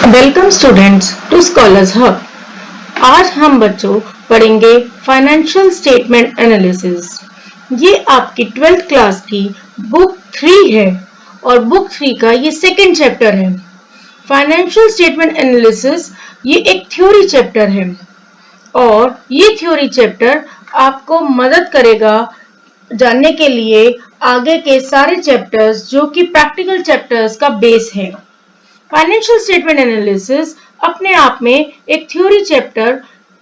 Welcome students to Scholars Hub. आज हम बच्चों पढ़ेंगे फाइनेंशियल स्टेटमेंट एनालिसिस। ये आपकी 12th क्लास की बुक 3 है और बुक 3 का ये सेकंड चैप्टर है। फाइनेंशियल स्टेटमेंट एनालिसिस ये एक थ्योरी चैप्टर है और ये थ्योरी चैप्टर आपको मदद करेगा जानने के लिए आगे के सारे चैप्टर्स जो कि प्रैक्टिकल चैप्टर्स का बेस है। फाइनेंशियल स्टेटमेंट एनालिसिस अपने आप में एक थ्योरी चैप्टर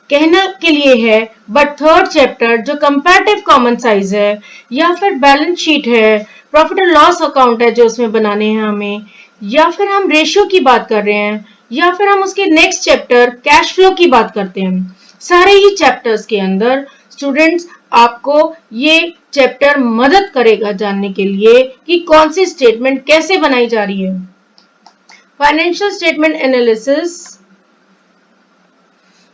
कहने के लिए है, बट थर्ड चैप्टर जो कंपैरेटिव कॉमन साइज है या फिर बैलेंस शीट है, प्रॉफिट एंड लॉस अकाउंट है जो उसमें बनाने हैं हमें, या फिर हम रेशियो की बात कर रहे हैं, या फिर हम उसके नेक्स्ट चैप्टर कैश फ्लो की बात करते हैं। सारे ही चैप्टर्स के अंदर स्टूडेंट्स आपको ये चैप्टर मदद करेगा जानने के लिए कि कौन सी स्टेटमेंट कैसे बनाई जा रही है। फाइनेंशियल स्टेटमेंट एनालिसिस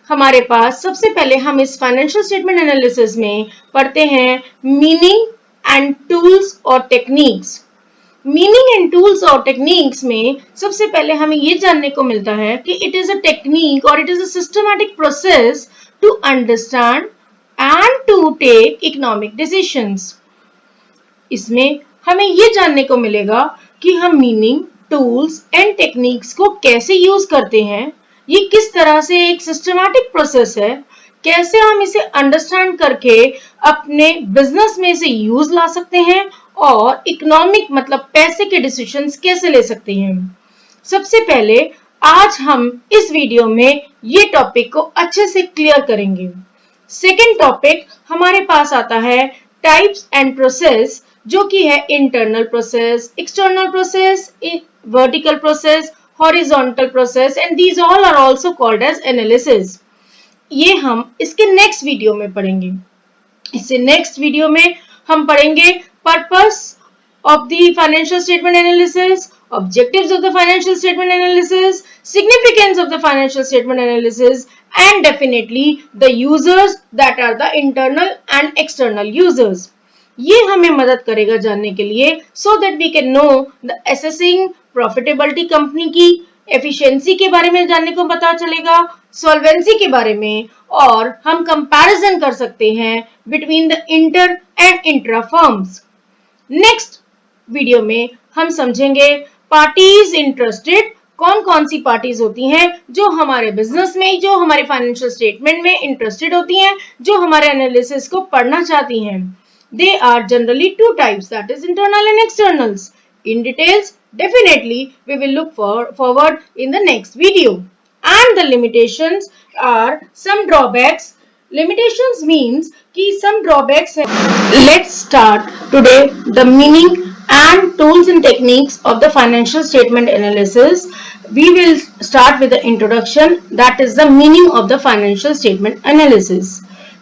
हमारे पास सबसे पहले हम इस फाइनेंशियल स्टेटमेंट एनालिसिस में पढ़ते हैं मीनिंग एंड टूल्स और टेक्निक्स। मीनिंग एंड टूल्स और टेक्निक्स में सबसे पहले हमें ये जानने को मिलता है कि इट इज अ टेक्निक और it is a systematic process to understand and to take economic decisions. इसमें हमें ये जानने को मिलेगा कि हम मीनिंग, टूल्स एंड टेक्निक्स को कैसे यूज करते हैं, ये किस तरह से एक सिस्टमैटिक प्रोसेस है, कैसे हम इसे अंडरस्टैंड करके अपने बिजनेस में इसे यूज ला सकते हैं और इकोनॉमिक मतलब पैसे के डिसीजंस कैसे ले सकते हैं। सबसे पहले आज हम इस वीडियो में ये टॉपिक को अच्छे से क्लियर करेंगे। सेकेंड टॉपिक हमारे पास आता है टाइप्स एंड प्रोसेस, जो कि है internal process, external process, vertical process, horizontal process and these all are also called as analysis. ये हम इसके नेक्स्ट वीडियो में पढ़ेंगे। इससे नेक्स्ट वीडियो में हम पढ़ेंगे purpose of the financial statement analysis, objectives of the financial statement analysis, significance of the financial statement analysis, and definitely the users that are the internal and external users. ये हमें मदद करेगा जानने के लिए so that we can know the assessing profitability company की efficiency के बारे में जानने को पता चलेगा, सॉल्वेंसी के बारे में, और हम कंपैरिजन कर सकते हैं between the inter and intra firms. Next video में हम समझेंगे पार्टीज इंटरेस्टेड, कौन कौन सी पार्टीज होती हैं जो हमारे बिजनेस में, जो हमारे फाइनेंशियल स्टेटमेंट में इंटरेस्टेड होती हैं, जो हमारे एनालिसिस को पढ़ना चाहती हैं। They are generally two types, that is internal and externals. In details definitely we will look forward in the next video. And the limitations are some drawbacks. Limitations means कि some drawbacks है। Let's start today the meaning and tools and techniques of the financial statement analysis. We will start with the introduction, that is the meaning of the financial statement analysis.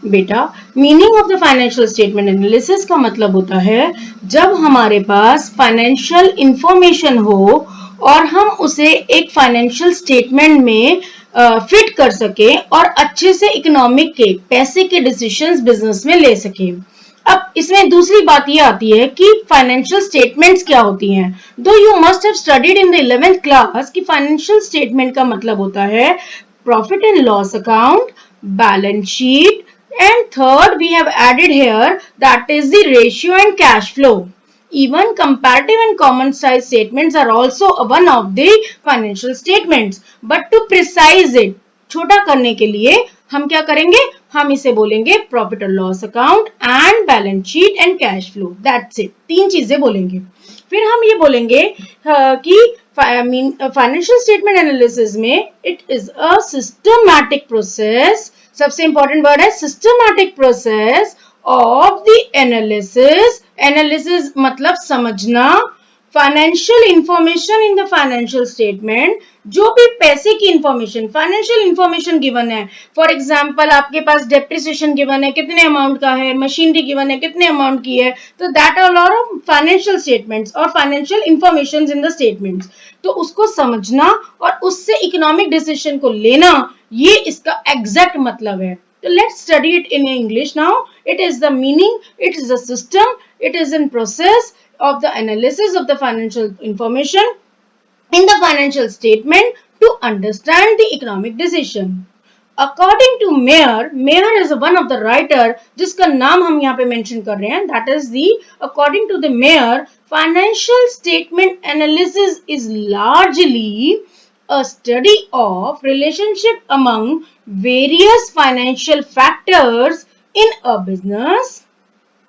बेटा, meaning of the financial statement analysis का मतलब होता है जब हमारे पास financial information हो और हम उसे एक फाइनेंशियल स्टेटमेंट में फिट कर सके और अच्छे से इकोनॉमिक के पैसे के डिसीजंस बिजनेस में ले सके। अब इसमें दूसरी बात ये आती है कि फाइनेंशियल स्टेटमेंट्स क्या होती हैं। दो you must have studied in the 11th class कि फाइनेंशियल स्टेटमेंट का मतलब होता है profit and loss account, balance sheet, and third we have added here that is the ratio and cash flow. Even comparative and common size statements are also one of the financial statements, but to precise it, छोटा करने के लिए हम क्या करेंगे, हम इसे बोलेंगे प्रॉफिट और loss account and balance sheet and cash flow, that's it. तीन चीजें बोलेंगे। फिर हम ये बोलेंगे कि फाइनेंशियल स्टेटमेंट एनालिसिस में it is a systematic process. सबसे इंपॉर्टेंट वर्ड है systematic process of the analysis. Analysis मतलब समझना। Financial information in the financial statement, जो भी पैसे की इंफॉर्मेशन, फाइनेंशियल इंफॉर्मेशन गिवन है, फॉर एग्जांपल आपके पास डेप्रिसिएशन गिवन है, कितने अमाउंट का है, मशीनरी गिवन है, कितने अमाउंट की है, तो that are all financial statements और financial information in the statements. तो उसको समझना और उससे इकोनॉमिक डिसीजन को लेना, ये इसका एग्जैक्ट मतलब है। So let's study it in English now. It is the meaning, it is the system, it is in process of the analysis of the financial information in the financial statement to understand the economic decision. According to Mayer is one of the writer जिसका नाम हम यहाँ पे mention कर रहे हैं. That is according to the Mayer, financial statement analysis is largely a study of relationship among various financial factors in a business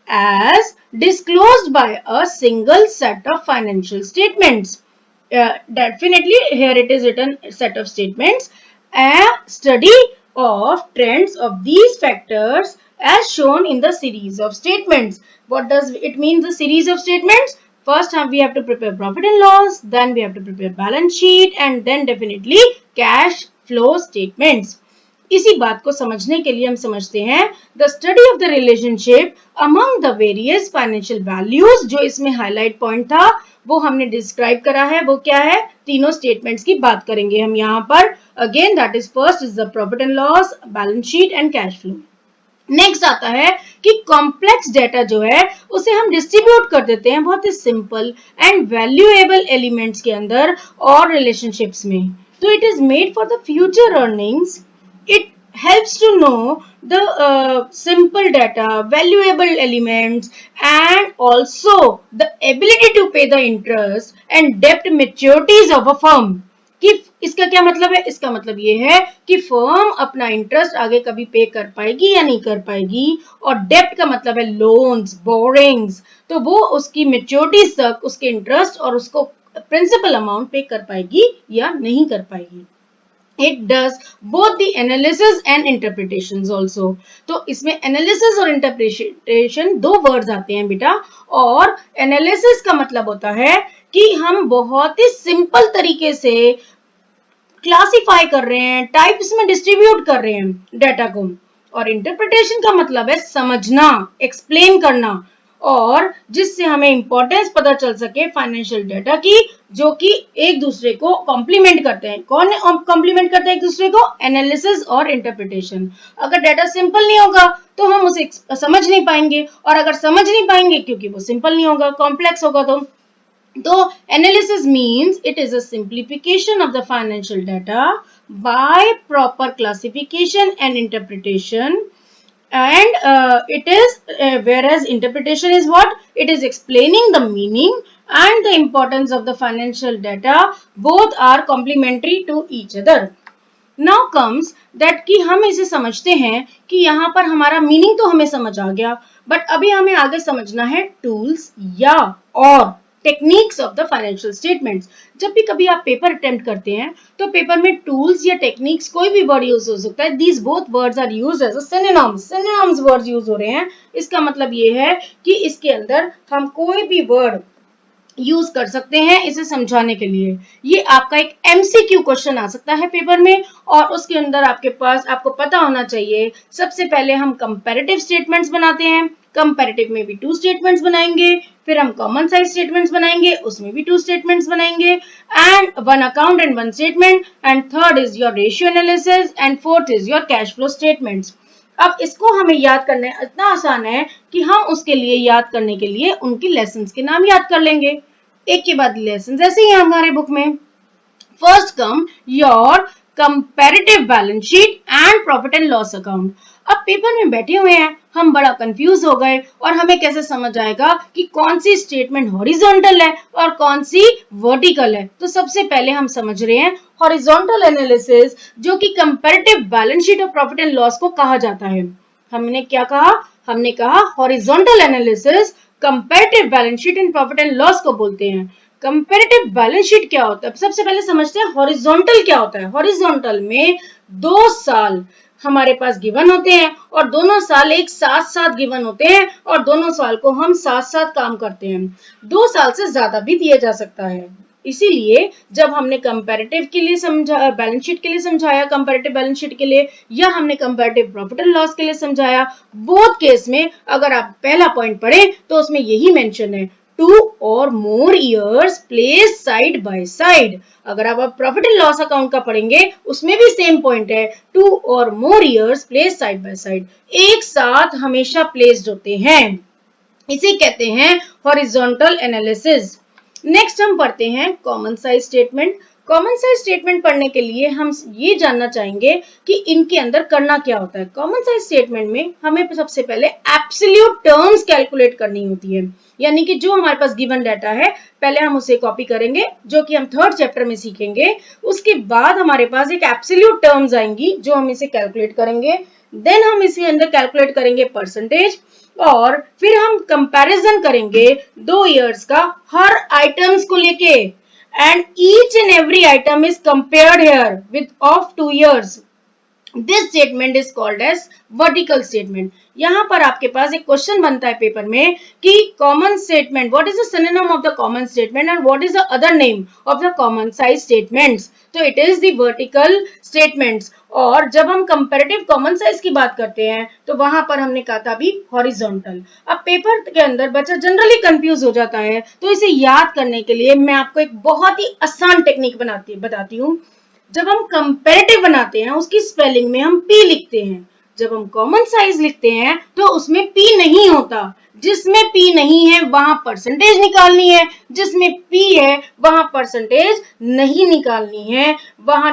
as disclosed by a single set of financial statements. Definitely here it is written set of statements, a study of trends of these factors as shown in the series of statements. What does it mean, the series of statements? First we have to prepare profit and loss, then we have to prepare balance sheet, and then definitely cash flow statements. इसी बात को समझने के लिए हम समझते हैं the study of the relationship among the various financial values. जो इसमें हाईलाइट पॉइंट था वो हमने डिस्क्राइब करा है. वो क्या है? तीनों स्टेटमेंट्स की बात करेंगे हम यहाँ पर. Again that is first is the profit and loss, balance sheet and cash flow. Next आता है कि कॉम्प्लेक्स डेटा जो है उसे हम डिस्ट्रीब्यूट कर देते हैं बहुत ही सिंपल एंड वैल्यूएबल एलिमेंट्स के अंदर और रिलेशनशिप्स में. तो it is made for the future earnings. It helps to know the simple data, valuable elements, and also the ability to pay the interest and debt maturities of a firm. कि इसका क्या मतलब है? इसका मतलब ये है कि फर्म अपना इंटरेस्ट आगे कभी पे कर पाएगी या नहीं कर पाएगी, और डेप्ट का मतलब है लोन्स, बोरिंग्स. तो वो उसकी मेच्योरिटीज तक उसके इंटरेस्ट और उसको प्रिंसिपल अमाउंट पे कर पाएगी या नहीं कर पाएगी. It does both the analysis and interpretations also. तो इसमें analysis और interpretation दो words आते हैं बेटा. और analysis का मतलब होता है कि हम बहुत ही simple तरीके से क्लासिफाई कर रहे हैं, टाइप्स में डिस्ट्रीब्यूट कर रहे हैं डेटा को. और इंटरप्रिटेशन का मतलब है समझना, एक्सप्लेन करना, और जिससे हमें इंपॉर्टेंस पता चल सके फाइनेंशियल डेटा की, जो कि एक दूसरे को कॉम्प्लीमेंट करते हैं. कौन कॉम्प्लीमेंट करते हैं एक दूसरे को? एनालिसिस और इंटरप्रिटेशन. अगर डेटा सिंपल नहीं होगा तो हम उसे समझ नहीं पाएंगे, और अगर समझ नहीं पाएंगे क्योंकि वो सिंपल नहीं होगा, कॉम्प्लेक्स होगा. तो analysis means it is a simplification of the financial data by proper classification and interpretation. And it is whereas interpretation is what? It is explaining the meaning and the importance of the financial data. Both are complementary to each other. Now comes that कि हम इसे समझते हैं कि यहाँ पर हमारा meaning तो हमें समझ आ गया, बट अभी हमें आगे समझना है टूल्स या और techniques of the financial statements. जब भी कभी आप पेपर अटेम्प्ट करते हैं तो पेपर में टूल्स या टेक्निक्स कोई भी वर्ड यूज हो सकता है. These both words are used as a synonyms. Synonyms words use हो रहे हैं. इसका मतलब ये है कि इसके अंदर हम कोई भी वर्ड यूज कर सकते हैं इसे समझाने के लिए. ये आपका एक एमसीक्यू क्वेश्चन आ सकता है पेपर में, और उसके अंदर आपके पास आपको पता होना चाहिए. सबसे पहले हम कंपैरेटिव स्टेटमेंट्स बनाते हैं. कंपैरेटिव में भी 2 स्टेटमेंट्स बनाएंगे. फिर हम कॉमन साइज स्टेटमेंट्स बनाएंगे, उसमें भी 2 स्टेटमेंट्स बनाएंगे, and 1 account and 1 statement, and third is your ratio analysis, and fourth is your cash flow statements. अब इसको हमें याद करना इतना आसान है कि हम उसके लिए याद करने के लिए उनकी लेसन्स के नाम याद कर लेंगे. एक के बाद लेसन्स ऐसे ही हमारे बुक में. First come your comparative balance sheet and profit and loss account. अब पेपर में बैठे हुए हैं, हम बड़ा कंफ्यूज हो गए, और हमें कैसे समझ आएगा कि कौन सी स्टेटमेंट हॉरिजॉन्टल है और कौन सी वर्टिकल है. तो सबसे पहले हम समझ रहे हैं हॉरिजॉन्टल एनालिसिस, जो कि कंपैरेटिव बैलेंस शीट और प्रॉफिट एंड लॉस को कहा जाता है. हमने क्या कहा? हमने कहा horizontal analysis comparative balance sheet and profit and loss को बोलते हैं. कंपैरेटिव बैलेंस शीट क्या होता है? सबसे पहले समझते हैं हॉरिजॉन्टल क्या होता है. हॉरिजॉन्टल में 2 साल हमारे पास गिवन होते हैं, और दोनों साल एक साथ गिवन होते हैं, और दोनों साल को हम साथ काम करते हैं. 2 साल से ज्यादा भी दिया जा सकता है. इसीलिए जब हमने कंपैरेटिव के लिए समझा, बैलेंस शीट के लिए समझाया, कंपैरेटिव बैलेंस शीट के लिए, या हमने कंपैरेटिव प्रॉफिट एंड लॉस के लिए समझाया, बोथ केस में अगर आप पहला पॉइंट पढ़े तो उसमें यही मेंशन है, 2 or more years placed side by side. अगर आप प्रॉफिट एंड लॉस अकाउंट का पढ़ेंगे उसमें भी सेम पॉइंट है, 2 or more years placed side by side. एक साथ हमेशा प्लेस्ड होते हैं. इसे कहते हैं हॉरिजॉन्टल एनालिसिस. नेक्स्ट हम पढ़ते हैं common size statement. Common size statement पढ़ने के लिए हम ये जानना चाहेंगे कि इनके अंदर करना क्या होता है। कॉमन साइज स्टेटमेंट में हमें सबसे पहले एब्सोल्यूट टर्म्स कैलकुलेट करनी होती है, यानी कि जो हमारे पास गिवन डाटा है पहले हम उसे कॉपी करेंगे, जो कि हम थर्ड चैप्टर में सीखेंगे। उसके बाद हमारे पास एक एब्सोल्यूट टर्म्स आएंगी जो हम इसे कैलकुलेट करेंगे। देन हम इसके अंदर कैलकुलेट करेंगे परसेंटेज, और फिर हम कंपैरिजन करेंगे 2 ईयर्स का हर आइटम्स को लेके, and each and every item is compared here with of 2 years. This statement is called as vertical statement. यहाँ पर आपके पास एक क्वेश्चन बनता है पेपर में कि common statement, what is the synonym of the common statement and what is the other name of the common size statements. तो it is the vertical statements. और जब हम कंपैरेटिव कॉमन साइज की बात करते हैं तो वहां पर हमने कहा था अभी हॉरिजॉन्टल। अब पेपर के अंदर बच्चा जनरली कंफ्यूज हो जाता है, तो इसे याद करने के लिए मैं आपको एक बहुत ही आसान टेक्निक बताती हूँ। जब हम कंपैरेटिव बनाते हैं उसकी स्पेलिंग में हम पी लिखते हैं, जब हम कॉमन साइज लिखते हैं तो उसमें पी नहीं होता। जिसमें पी नहीं है वहां परसेंटेज निकालनी है, जिसमें पी है वहां परसेंटेज नहीं निकालनी है, वहां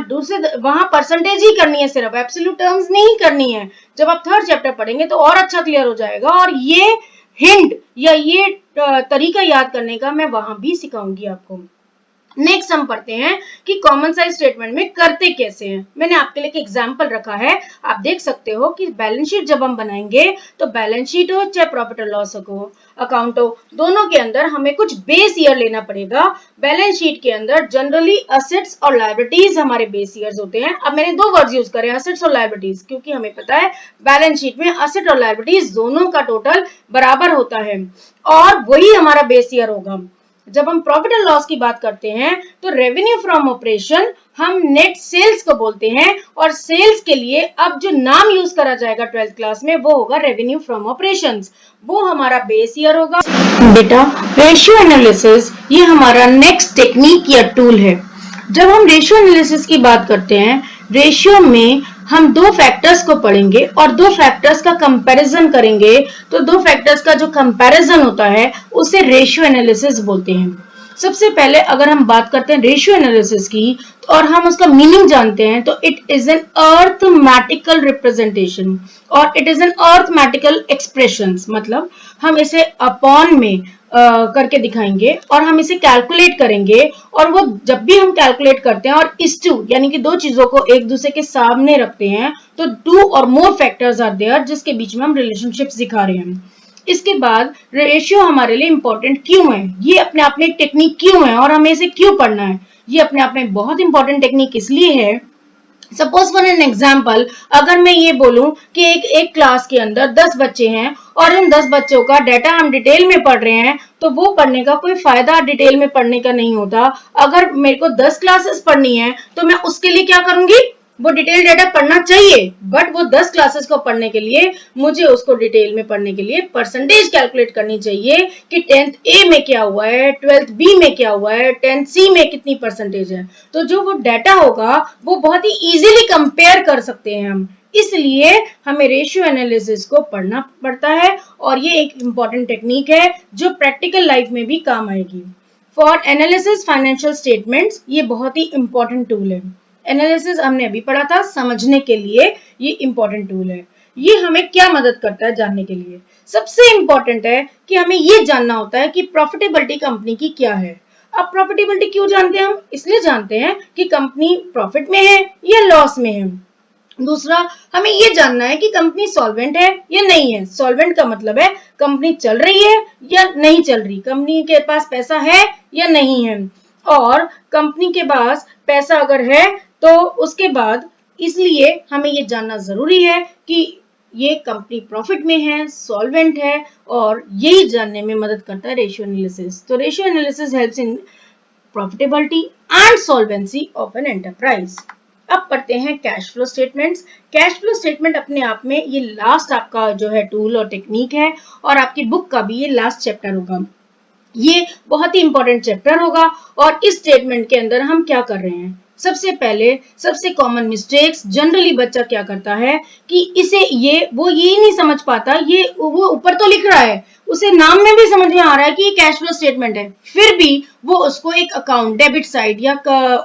परसेंटेज ही करनी है, सिर्फ एब्सोल्यूट टर्म्स नहीं करनी है। जब आप थर्ड चैप्टर पढ़ेंगे तो और अच्छा क्लियर हो जाएगा, और ये हिंट या ये तरीका याद करने का मैं वहां भी सिखाऊंगी आपको। नेक्स्ट हम पढ़ते हैं कि कॉमन साइज स्टेटमेंट में करते कैसे हैं। मैंने आपके लिए एक एग्जांपल रखा है, आप देख सकते हो कि बैलेंस शीट जब हम बनाएंगे तो बैलेंस शीट हो चाहे प्रॉफिट और लॉस अकाउंट हो, दोनों के अंदर हमें कुछ बेस ईयर लेना पड़ेगा। बैलेंस शीट के अंदर जनरली असेट्स और लायबिलिटीज हमारे बेस ईयर्स होते हैं। अब मैंने 2 वर्ड्स यूज करे, असेट्स और लायबिलिटीज, क्योंकि हमें पता है बैलेंस शीट में असेट और लायबिलिटीज दोनों का टोटल बराबर होता है और वही हमारा बेस ईयर होगा। जब हम प्रॉफिट एंड लॉस की बात करते हैं तो रेवेन्यू फ्रॉम ऑपरेशन हम नेट सेल्स को बोलते हैं, और सेल्स के लिए अब जो नाम यूज करा जाएगा 12th क्लास में वो होगा रेवेन्यू फ्रॉम ऑपरेशंस, वो हमारा बेस ईयर होगा। बेटा रेशियो एनालिसिस ये हमारा नेक्स्ट टेक्निक या टूल है। जब हम रेशियो एनालिसिस की बात करते हैं, रेशियो में हम 2 फैक्टर्स को पढ़ेंगे और 2 फैक्टर्स का कंपैरिजन करेंगे। तो 2 फैक्टर्स का जो कंपैरिजन होता है उसे रेशियो एनालिसिस बोलते हैं। सबसे पहले अगर हम बात करते हैं रेशियो एनालिसिस की और हम उसका मीनिंग जानते हैं तो it is an arithmetical representation और it is an arithmetical expressions, मतलब हम इसे अपॉन में करके दिखाएंगे और हम इसे कैलकुलेट करेंगे, और वो जब भी हम कैलकुलेट करते हैं और इस टू यानी कि 2 चीजों को एक दूसरे के सामने रखते हैं तो 2 और मोर फैक्टर्स आर देयर जिसके बीच में हम रिलेशनशिप्स दिखा रहे हैं। इसके बाद रेशियो हमारे लिए इंपॉर्टेंट क्यों है, ये अपने आप में एक टेक्निक क्यों है और हमें इसे क्यों पढ़ना है। ये अपने आप में बहुत इंपॉर्टेंट टेक्निक इसलिए है, सपोज फॉर एन एग्जाम्पल अगर मैं ये बोलूं कि एक क्लास के अंदर 10 बच्चे हैं और इन 10 बच्चों का डाटा हम डिटेल में पढ़ रहे हैं, तो वो पढ़ने का कोई फायदा डिटेल में पढ़ने का नहीं होता। अगर मेरे को 10 क्लासेस पढ़नी है तो मैं उसके लिए क्या करूंगी, वो डिटेल डाटा पढ़ना चाहिए, बट वो 10 क्लासेस को पढ़ने के लिए मुझे उसको डिटेल में पढ़ने के लिए परसेंटेज कैलकुलेट करनी चाहिए कि 10th ए में क्या हुआ है, 12th बी में क्या हुआ है, 10th सी में कितनी परसेंटेज है। तो जो वो डाटा होगा वो बहुत ही इजीली कंपेयर कर सकते हैं हम, इसलिए हमें रेशियो एनालिसिस को पढ़ना पड़ता है और ये एक इंपॉर्टेंट टेक्निक है जो प्रैक्टिकल लाइफ में भी काम आएगी। फॉर एनालिसिस फाइनेंशियल स्टेटमेंट्स ये बहुत ही इंपॉर्टेंट टूल है। एनालिसिस हमने अभी पढ़ा था, समझने के लिए ये इंपॉर्टेंट टूल है। ये हमें क्या मदद करता है जानने के लिए, सबसे इंपॉर्टेंट है कि हमें ये जानना होता है कि प्रॉफिटेबिलिटी कंपनी की क्या है। अब प्रॉफिटेबिलिटी क्यों जानते हैं हम, इसलिए जानते हैं कि कंपनी प्रॉफिट में है या लॉस में है। दूसरा, हमें ये जानना है कि कंपनी सॉल्वेंट है या नहीं है। सॉल्वेंट का मतलब है कंपनी चल रही है या नहीं चल रही, कंपनी के पास पैसा है या नहीं है। और कंपनी के पास पैसा अगर है तो उसके बाद इसलिए हमें ये जानना जरूरी है कि ये कंपनी प्रॉफिट में है, सॉल्वेंट है, और यही जानने में मदद करता है रेशियो एनालिसिस। तो ratio analysis helps in profitability and solvency of an enterprise. अब पढ़ते हैं cash flow statements. Cash flow statement अपने आप में ये लास्ट आपका जो है टूल और टेक्निक है, और आपकी बुक का भी ये लास्ट चैप्टर होगा। ये बहुत ही इंपॉर्टेंट चैप्टर होगा, और इस स्टेटमेंट के अंदर हम क्या कर रहे हैं, सबसे पहले सबसे कॉमन मिस्टेक्स जनरली बच्चा क्या करता है कि इसे वो ये नहीं समझ पाता, ये वो ऊपर तो लिख रहा है, उसे नाम में भी समझ में आ रहा है कि ये कैश फ्लो स्टेटमेंट है, फिर भी वो उसको एक अकाउंट डेबिट साइड या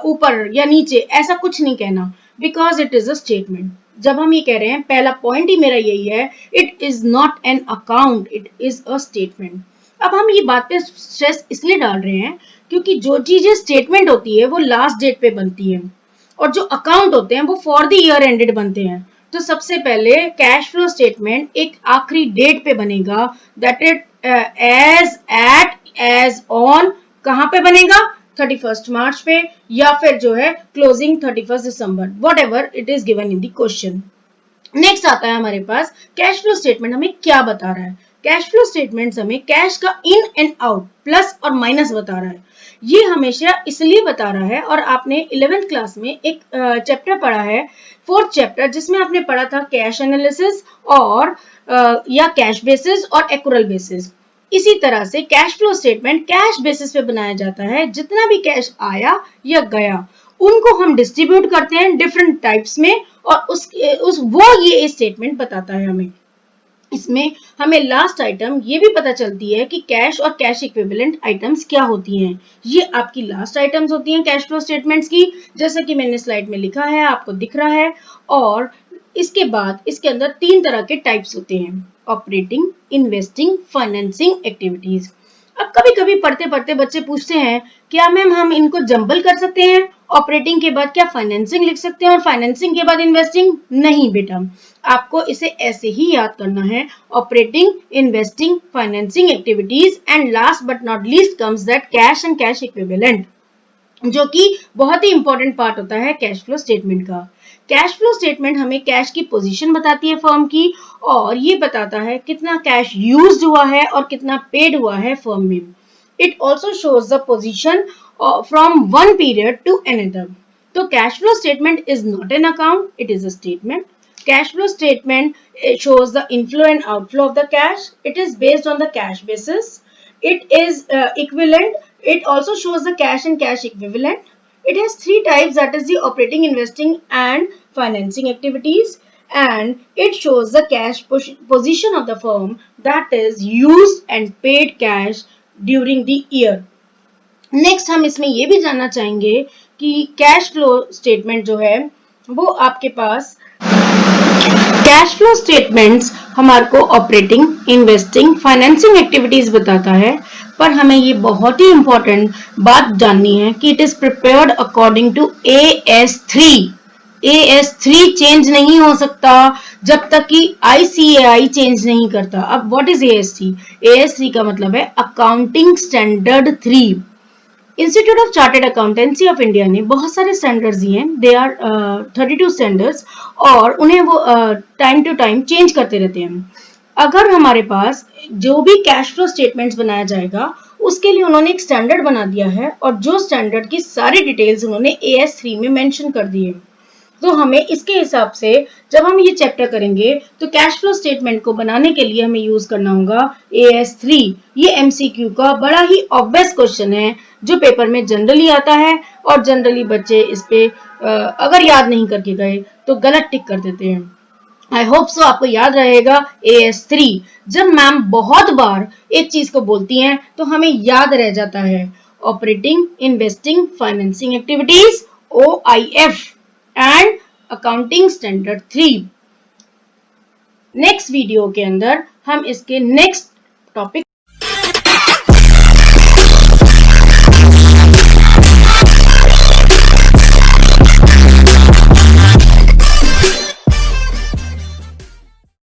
ऊपर या नीचे ऐसा कुछ नहीं कहना, because it is a statement. जब हम ये कह रहे हैं, पहला पॉइंट ही मेरा यही है, it is not an account, it is a statement. अब हम ये बात पे स्ट्रेस इसलिए डाल रहे हैं क्योंकि जो चीजें स्टेटमेंट होती है वो लास्ट डेट पे बनती है और जो अकाउंट होते हैं वो फॉर द ईयर एंडेड बनते हैं। तो सबसे पहले कैश फ्लो स्टेटमेंट एक आखिरी डेट पे बनेगा, दैट इट एज ऑन कहां पे बनेगा, 31 मार्च पे, या फिर जो है closing 31 December, what ever it is given in the question. Next आता है हमारे पास कैश फ्लो स्टेटमेंट हमें क्या बता रहा है। कैश फ्लो स्टेटमेंट हमें कैश का इन एंड आउट, प्लस और माइनस बता रहा है। ये हमेशा इसलिए बता रहा है, और आपने 11th क्लास में एक चैप्टर पढ़ा है, 4th चैप्टर, जिसमें आपने पढ़ा था कैश एनालिसिस और या कैश बेसिस और एक्रूअल बेसिस। इसी तरह से cash flow statement cash basis पे बनाया जाता है, जितना भी कैश आया या गया उनको हम डिस्ट्रीब्यूट करते हैं डिफरेंट टाइप्स में, और वो ये स्टेटमेंट बताता है हमें। इसमें हमें लास्ट आइटम ये भी पता चलती है कि कैश और कैश इक्विवेलेंट आइटम्स क्या होती हैं। ये आपकी लास्ट आइटम्स होती हैं कैश फ्लो स्टेटमेंट्स की, जैसा कि मैंने स्लाइड में लिखा है, आपको दिख रहा है। और इसके बाद इसके अंदर 3 तरह के टाइप्स होते हैं, ऑपरेटिंग, इन्वेस्टिंग, फाइनेंसिंग एक्टिविटीज। अब कभी कभी पढ़ते पढ़ते बच्चे पूछते हैं, क्या मैम हम इनको जंबल कर सकते हैं, ऑपरेटिंग के बाद क्या फाइनेंसिंग लिख सकते हैं और फाइनेंसिंग के बाद इन्वेस्टिंग? नहीं बेटा, आपको इसे ऐसे ही याद करना है, operating, investing, financing activities, and last but not least comes that cash and cash equivalent, जो कि बहुत ही इंपॉर्टेंट पार्ट होता है कैश फ्लो स्टेटमेंट का। कैश फ्लो स्टेटमेंट हमें कैश की पोजीशन बताती है फर्म की, और ये बताता है कितना कैश यूज्ड हुआ है और कितना पेड हुआ है फर्म में। It also shows the position from one period to another. तो cash flow statement is not an account, it is a statement. Cash flow statement shows the inflow and outflow of the cash. It is based on the cash basis. It is equivalent. It also shows the cash and cash equivalent. It has 3 types, that is the operating, investing and financing activities. And it shows the cash position of the firm, that is used and paid cash during the year. Next हम इसमें ये भी जानना चाहेंगे कि cash flow statement जो है वो आपके पास कैश फ्लो स्टेटमेंट्स हमारे को ऑपरेटिंग, इन्वेस्टिंग, फाइनेंसिंग एक्टिविटीज बताता है, पर हमें ये बहुत ही इंपॉर्टेंट बात जाननी है कि it is prepared according to AS3। AS3 change नहीं हो सकता जब तक कि ICAI चेंज नहीं करता। अब व्हाट इज AS3? AS3 का मतलब है accounting standard 3। Institute of chartered accountancy of India ने बहुत सारे स्टैंडर्ड्स दिए हैं, दे आर 32 स्टैंडर्ड्स, और उन्हें वो टाइम टू टाइम चेंज करते रहते हैं। अगर हमारे पास जो भी कैश फ्लो स्टेटमेंट्स बनाया जाएगा उसके लिए उन्होंने एक स्टैंडर्ड बना दिया है, और जो स्टैंडर्ड की सारी डिटेल्स उन्होंने AS3 में मेंशन कर दी है। तो हमें इसके हिसाब से जब हम ये चैप्टर करेंगे तो कैश फ्लो स्टेटमेंट को बनाने के लिए हमें यूज करना होगा AS3। ये MCQ का बड़ा ही ऑब्वियस क्वेश्चन है जो पेपर में जनरली आता है, और जनरली बच्चे इस पे अगर याद नहीं करके गए तो गलत टिक कर देते हैं। आई होप सो आपको याद रहेगा AS3। जब मैम बहुत बार एक चीज को बोलती हैं तो हमें याद रह जाता है, operating, investing, financing activities, OIF and accounting standard 3। Next video के अंदर हम इसके नेक्स्ट टॉपिक